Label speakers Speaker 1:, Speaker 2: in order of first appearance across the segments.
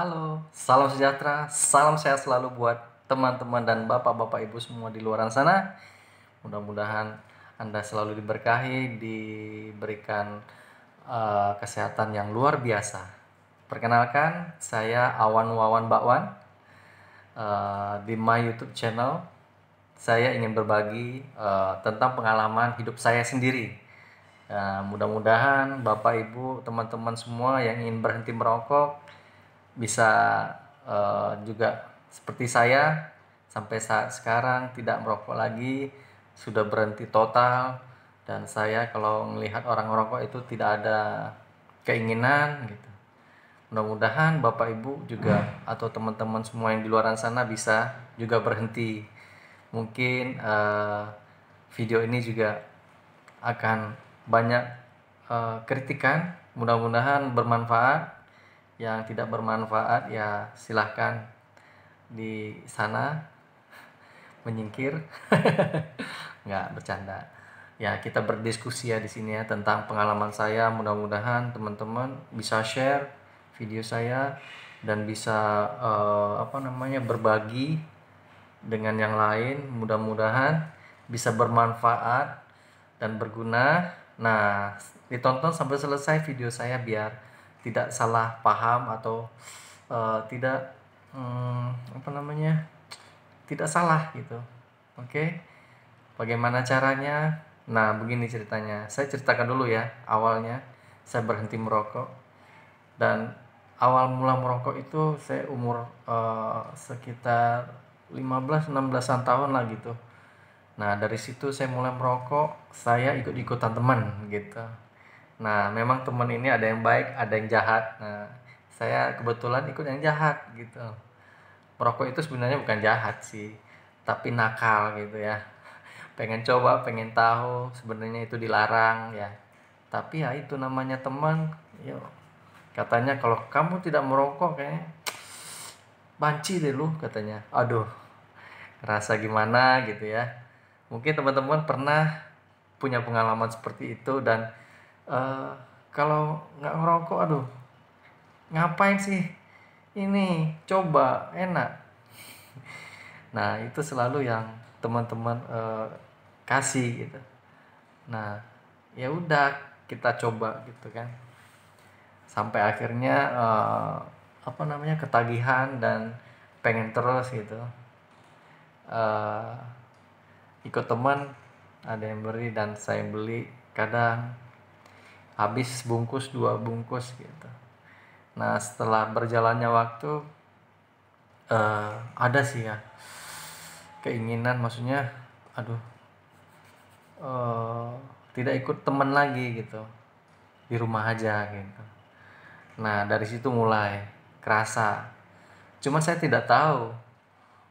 Speaker 1: Halo, salam sejahtera, salam sehat selalu buat teman-teman dan bapak-bapak ibu semua di luar sana. Mudah-mudahan Anda selalu diberkahi, diberikan kesehatan yang luar biasa. Perkenalkan, saya Awan Wawan Bakwan. Di my YouTube channel, saya ingin berbagi tentang pengalaman hidup saya sendiri. Mudah-mudahan Bapak Ibu, teman-teman semua yang ingin berhenti merokok bisa juga seperti saya sampai saat sekarang tidak merokok lagi, sudah berhenti total. Dan saya kalau melihat orang merokok itu tidak ada keinginan gitu. Mudah-mudahan Bapak Ibu juga atau teman-teman semua yang di luar sana bisa juga berhenti. Mungkin video ini juga akan banyak kritikan, mudah-mudahan bermanfaat. Yang tidak bermanfaat ya silahkan di sana menyingkir. Nggak, bercanda. Ya, kita berdiskusi ya di sini ya tentang pengalaman saya. Mudah-mudahan teman-teman bisa share video saya dan bisa berbagi dengan yang lain. Mudah-mudahan bisa bermanfaat dan berguna. Nah, ditonton sampai selesai video saya biar tidak salah paham atau tidak tidak salah gitu. Oke. Bagaimana caranya? Nah, begini ceritanya. Saya ceritakan dulu ya. Awalnya saya berhenti merokok, dan awal mula merokok itu saya umur sekitar 15-16an tahun lah gitu. Nah, dari situ saya mulai merokok, saya ikut-ikutan teman gitu. Nah, memang teman ini ada yang baik, ada yang jahat. Nah, saya kebetulan ikut yang jahat gitu. Merokok itu sebenarnya bukan jahat sih, tapi nakal gitu ya. Pengen coba, pengen tahu, sebenarnya itu dilarang ya. Tapi ya itu namanya teman. Yo, katanya kalau kamu tidak merokok kayaknya banci deh lu katanya. Aduh, rasa gimana gitu ya. Mungkin teman-teman pernah punya pengalaman seperti itu. Dan kalau nggak ngerokok, aduh, ngapain sih ini, coba enak. Nah, itu selalu yang teman-teman kasih gitu. Nah, ya udah kita coba gitu kan, sampai akhirnya ketagihan dan pengen terus gitu. Ikut teman, ada yang beri dan saya beli, kadang habis bungkus 2 bungkus gitu. Nah, setelah berjalannya waktu ada sih ya keinginan, maksudnya aduh, tidak ikut teman lagi gitu, di rumah aja gitu. Nah, dari situ mulai kerasa, cuman saya tidak tahu,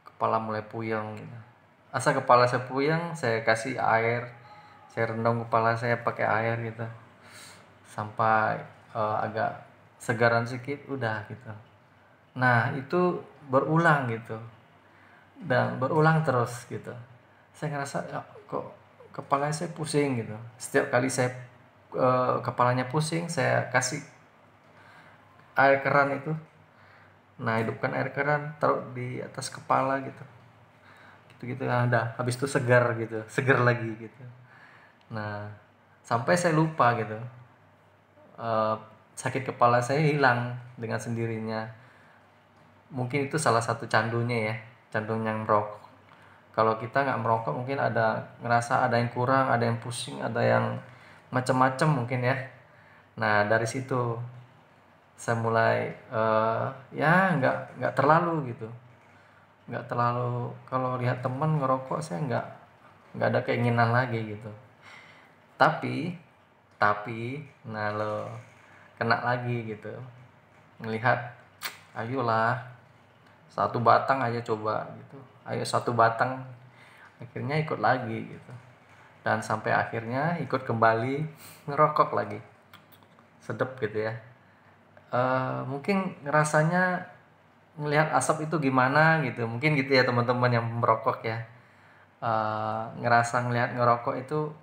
Speaker 1: kepala mulai puyeng gitu. Asal kepala saya puyeng, saya kasih air, saya rendam kepala saya pakai air gitu, sampai agak segaran sedikit, udah gitu. Nah, itu berulang gitu, dan berulang terus gitu. Saya ngerasa ya, kok kepala saya pusing gitu. Setiap kali saya kepalanya pusing, saya kasih air keran itu. Nah, hidupkan air keran, taruh di atas kepala gitu. Gitu-gitu, nah, udah habis itu segar gitu, segar lagi gitu. Nah, sampai saya lupa gitu. Sakit kepala saya hilang dengan sendirinya. Mungkin itu salah satu candunya ya, candunya yang merokok. Kalau kita nggak merokok mungkin ada ngerasa ada yang kurang, ada yang pusing, ada yang macam-macam mungkin ya. Nah, dari situ saya mulai ya nggak terlalu gitu, nggak terlalu, kalau lihat teman ngerokok saya nggak ada keinginan lagi gitu. Tapi nah lo kena lagi gitu, melihat ayolah satu batang aja coba gitu, ayo satu batang, akhirnya ikut lagi gitu. Dan sampai akhirnya ikut kembali ngerokok lagi, sedep gitu ya. Mungkin ngerasanya ngelihat asap itu gimana gitu, mungkin gitu ya teman-teman yang merokok ya. Ngerasa ngelihat ngerokok itu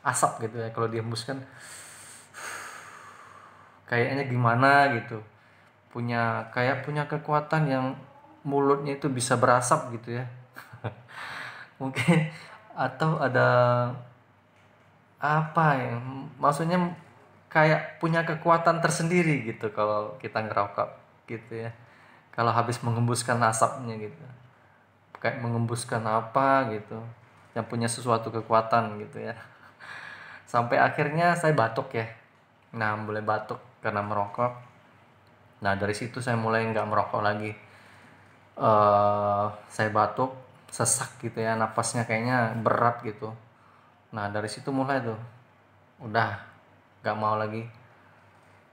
Speaker 1: asap gitu ya, kalau dihembuskan kayaknya gimana gitu. punya kekuatan yang mulutnya itu bisa berasap gitu ya. Mungkin atau ada apa ya, maksudnya kayak punya kekuatan tersendiri gitu kalau kita ngerokok gitu ya, kalau habis mengembuskan asapnya gitu, kayak mengembuskan apa gitu yang punya sesuatu kekuatan gitu ya. Sampai akhirnya saya batuk ya. Nah, mulai batuk karena merokok. Nah, dari situ saya mulai nggak merokok lagi. Saya batuk, sesak gitu ya, napasnya kayaknya berat gitu. Nah, dari situ mulai tuh, udah nggak mau lagi.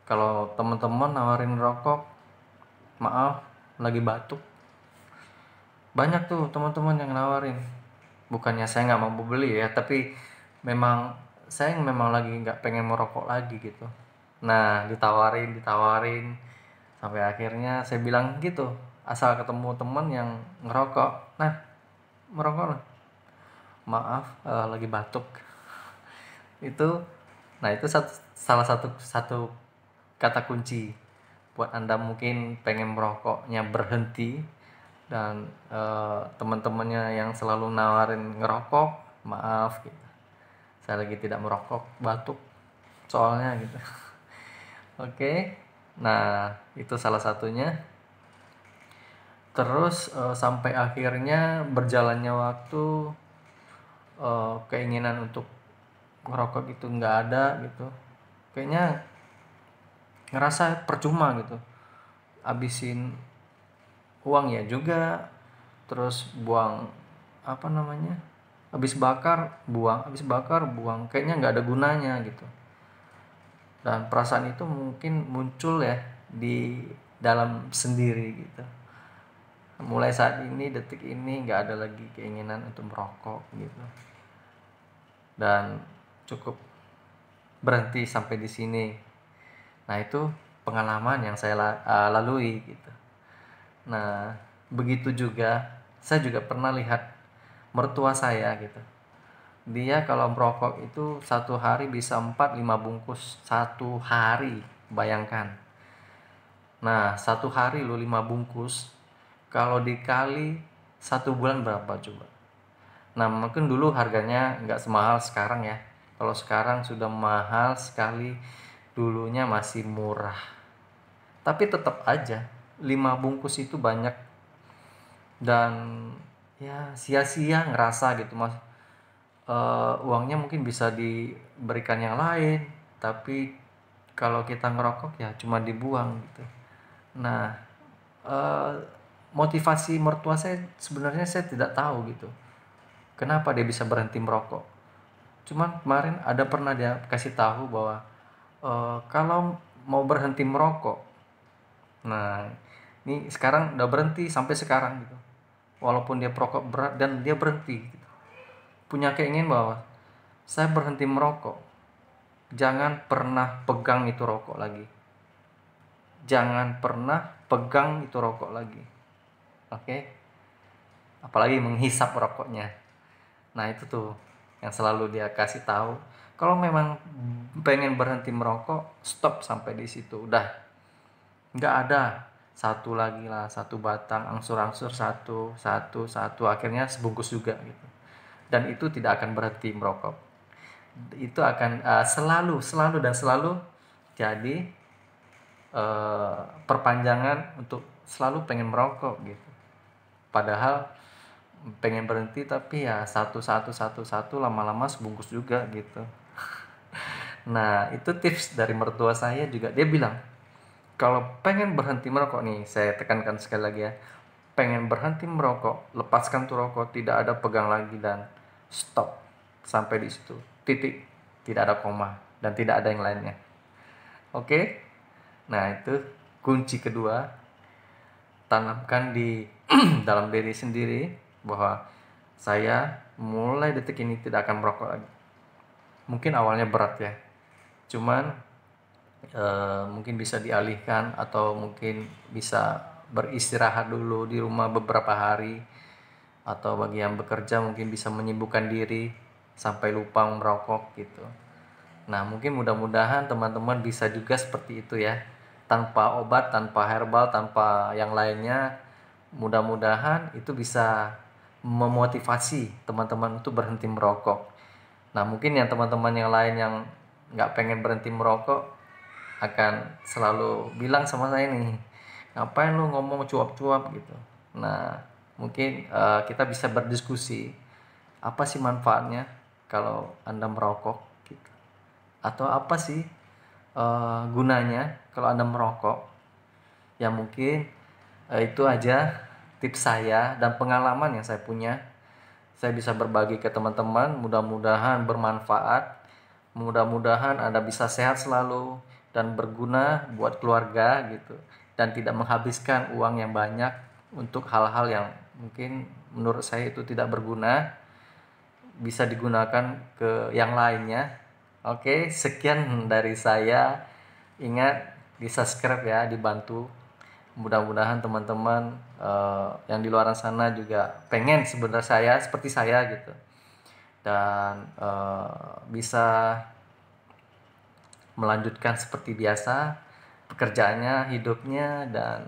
Speaker 1: Kalau teman-teman nawarin rokok, maaf, lagi batuk. Banyak tuh teman-teman yang nawarin. Bukannya saya nggak mau beli ya, tapi memang saya memang lagi nggak pengen merokok lagi gitu. Nah, ditawarin, sampai akhirnya saya bilang gitu, asal ketemu teman yang ngerokok, nah merokok lah. Maaf, lagi batuk. Itu, nah itu salah satu kata kunci buat Anda mungkin pengen merokoknya berhenti, dan teman-temannya yang selalu nawarin ngerokok, maaf gitu, saya lagi tidak merokok, batuk soalnya gitu. Oke, nah itu salah satunya. Terus sampai akhirnya berjalannya waktu, keinginan untuk ngerokok itu nggak ada gitu, kayaknya ngerasa percuma gitu, habisin uang ya juga, terus buang apa namanya, habis bakar buang, kayaknya nggak ada gunanya gitu. Dan perasaan itu mungkin muncul ya di dalam sendiri gitu. Mulai saat ini, detik ini, nggak ada lagi keinginan untuk merokok gitu, dan cukup berhenti sampai di sini. Nah, itu pengalaman yang saya lalui gitu. Nah, begitu juga saya juga pernah lihat mertua saya gitu. Dia kalau merokok itu satu hari bisa 4-5 bungkus satu hari, bayangkan. Nah, satu hari lo 5 bungkus, kalau dikali 1 bulan berapa coba? Nah, mungkin dulu harganya nggak semahal sekarang ya. Kalau sekarang sudah mahal sekali, dulunya masih murah. Tapi tetap aja 5 bungkus itu banyak, dan ya sia-sia ngerasa gitu Mas. Uangnya mungkin bisa diberikan yang lain, tapi kalau kita ngerokok ya cuma dibuang gitu. Nah, eh, motivasi mertua saya sebenarnya saya tidak tahu gitu, kenapa dia bisa berhenti merokok. Cuman kemarin ada pernah dia kasih tahu bahwa kalau mau berhenti merokok, nah ini sekarang udah berhenti sampai sekarang gitu, walaupun dia perokok berat dan dia berhenti gitu. Punya keinginan bahwa saya berhenti merokok, jangan pernah pegang itu rokok lagi, jangan pernah pegang itu rokok lagi, oke? Apalagi menghisap rokoknya. Nah, itu tuh yang selalu dia kasih tahu, kalau memang pengen berhenti merokok, stop sampai di situ, udah nggak ada satu lagi lah, satu batang, angsur-angsur, satu, akhirnya sebungkus juga gitu. Dan itu tidak akan berhenti merokok, itu akan selalu jadi perpanjangan untuk selalu pengen merokok gitu. Padahal pengen berhenti, tapi ya satu, lama-lama sebungkus juga gitu. Nah, itu tips dari mertua saya juga. Dia bilang, kalau pengen berhenti merokok nih, saya tekankan sekali lagi ya, pengen berhenti merokok, lepaskan tuh rokok, tidak ada pegang lagi, dan stop sampai di situ, titik, tidak ada koma dan tidak ada yang lainnya. Oke? Nah, itu kunci kedua, tanamkan di dalam diri sendiri bahwa saya mulai detik ini tidak akan merokok lagi. Mungkin awalnya berat ya, cuman mungkin bisa dialihkan, atau mungkin bisa beristirahat dulu di rumah beberapa hari, atau bagi yang bekerja mungkin bisa menyibukkan diri sampai lupa merokok gitu. Nah, mungkin mudah-mudahan teman-teman bisa juga seperti itu ya. tanpa obat, tanpa herbal, tanpa yang lainnya. Mudah-mudahan itu bisa memotivasi teman-teman untuk berhenti merokok. Nah, mungkin yang teman-teman yang lain yang nggak pengen berhenti merokok akan selalu bilang sama saya nih, ngapain lu ngomong cuap-cuap gitu. Nah, mungkin kita bisa berdiskusi, apa sih manfaatnya kalau Anda merokok gitu. Atau apa sih gunanya kalau Anda merokok. Ya mungkin itu aja tips saya dan pengalaman yang saya punya. Saya bisa berbagi ke teman-teman, mudah-mudahan bermanfaat. Mudah-mudahan Anda bisa sehat selalu dan berguna buat keluarga gitu, dan tidak menghabiskan uang yang banyak untuk hal-hal yang mungkin menurut saya itu tidak berguna, bisa digunakan ke yang lainnya. Oke, sekian dari saya. Ingat di subscribe ya, dibantu. Mudah-mudahan teman-teman yang di luar sana juga pengen sebenarnya saya seperti saya gitu, dan bisa melanjutkan seperti biasa pekerjaannya, hidupnya, dan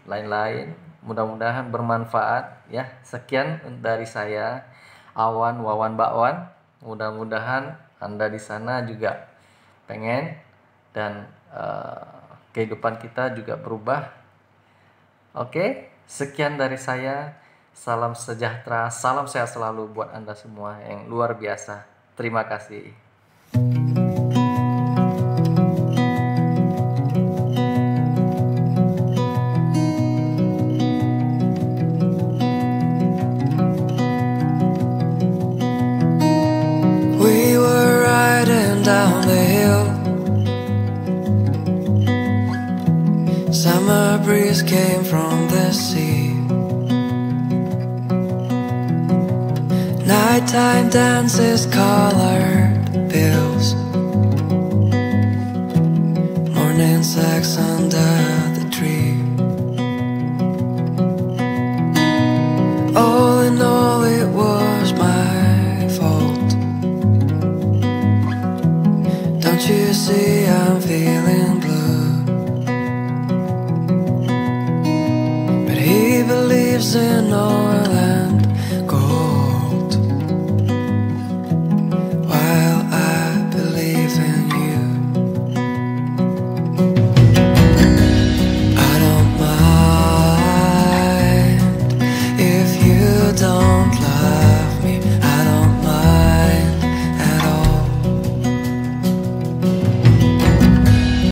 Speaker 1: lain-lain. Mudah-mudahan bermanfaat ya. Sekian dari saya, Awan Wawan Bakwan. Mudah-mudahan Anda di sana juga pengen, dan kehidupan kita juga berubah. Oke, sekian dari saya. Salam sejahtera, salam sehat selalu buat Anda semua yang luar biasa. Terima kasih.
Speaker 2: We were riding down the hill. Summer breeze came from the sea. Nighttime dances, colored pills. Morning sex under the tree. All in all, it was my fault. Don't you see I'm feeling blue? But he believes in no